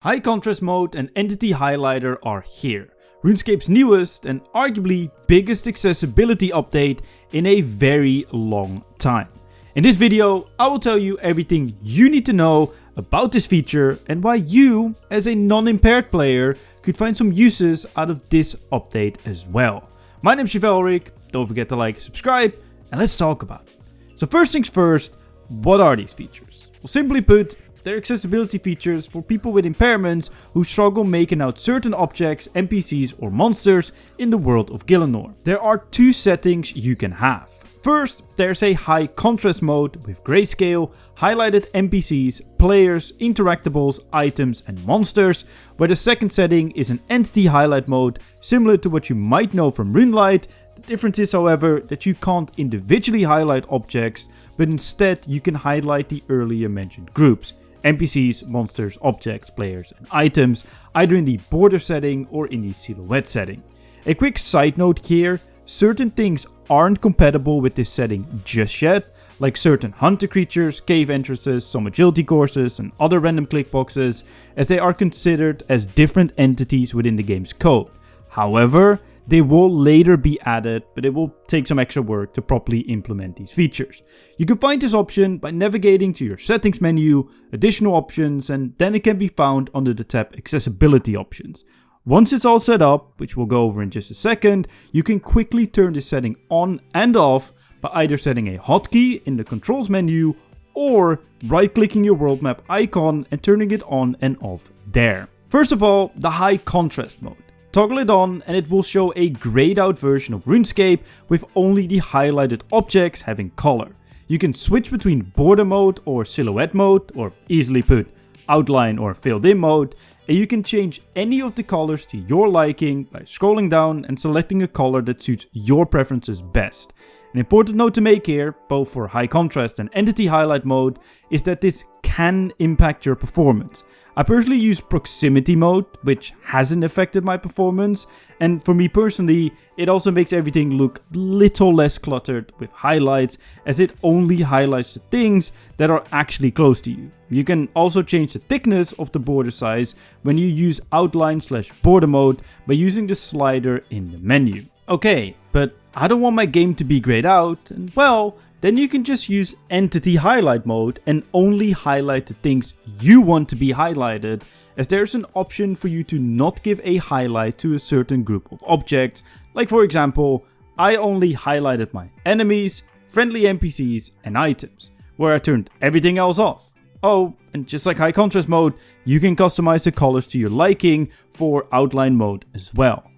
High contrast mode and entity highlighter are here. RuneScape's newest and arguably biggest accessibility update in a very long time. In this video, I will tell you everything you need to know about this feature and why you, as a non-impaired player, could find some uses out of this update as well. My name is Chevalric, don't forget to like and subscribe, and let's talk about it. So first things first, what are these features? Well, simply put, they're accessibility features for people with impairments who struggle making out certain objects, NPCs or monsters in the world of Gielinor. There are two settings you can have. First, there's a high contrast mode with grayscale, highlighted NPCs, players, interactables, items and monsters, where the second setting is an entity highlight mode, similar to what you might know from RuneLite. The difference is, however, that you can't individually highlight objects, but instead you can highlight the earlier mentioned groups. NPCs, monsters, objects, players and items, either in the border setting or in the silhouette setting. A quick side note here, certain things aren't compatible with this setting just yet, like certain hunter creatures, cave entrances, some agility courses and other random click boxes, as they are considered as different entities within the game's code. However, they will later be added, but it will take some extra work to properly implement these features. You can find this option by navigating to your settings menu, additional options, and then it can be found under the tab accessibility options. Once it's all set up, which we'll go over in just a second, you can quickly turn this setting on and off by either setting a hotkey in the controls menu or right clicking your world map icon and turning it on and off there. First of all, the high contrast mode. Toggle it on and it will show a grayed out version of RuneScape with only the highlighted objects having color. You can switch between border mode or silhouette mode, or easily put outline or filled in mode, and you can change any of the colors to your liking by scrolling down and selecting a color that suits your preferences best. An important note to make here, both for high contrast and entity highlight mode, is that this can impact your performance. I personally use proximity mode, which hasn't affected my performance, and for me personally, it also makes everything look a little less cluttered with highlights, as it only highlights the things that are actually close to you. You can also change the thickness of the border size when you use outline/border mode by using the slider in the menu. Okay, but I don't want my game to be grayed out, and well, then you can just use entity highlight mode and only highlight the things you want to be highlighted, as there's an option for you to not give a highlight to a certain group of objects. Like for example, I only highlighted my enemies, friendly NPCs and items, where I turned everything else off. Oh, and just like high contrast mode, you can customize the colors to your liking for outline mode as well.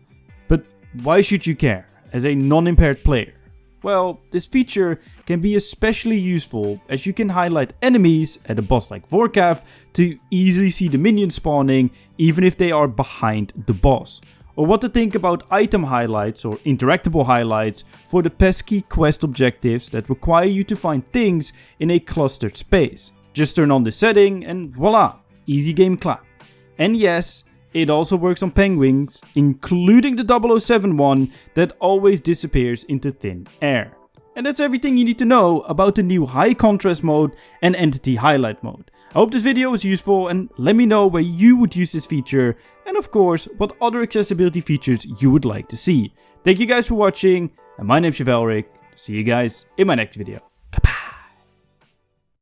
But why should you care as a non-impaired player? Well, this feature can be especially useful as you can highlight enemies at a boss like Vorkav to easily see the minions spawning even if they are behind the boss. Or what to think about item highlights or interactable highlights for the pesky quest objectives that require you to find things in a clustered space. Just turn on this setting and voila, easy game clap. And yes, it also works on penguins, including the 007 one that always disappears into thin air. And that's everything you need to know about the new high contrast mode and entity highlight mode. I hope this video was useful, and let me know where you would use this feature, and of course what other accessibility features you would like to see. Thank you guys for watching, and my name is Chevalric. See you guys in my next video.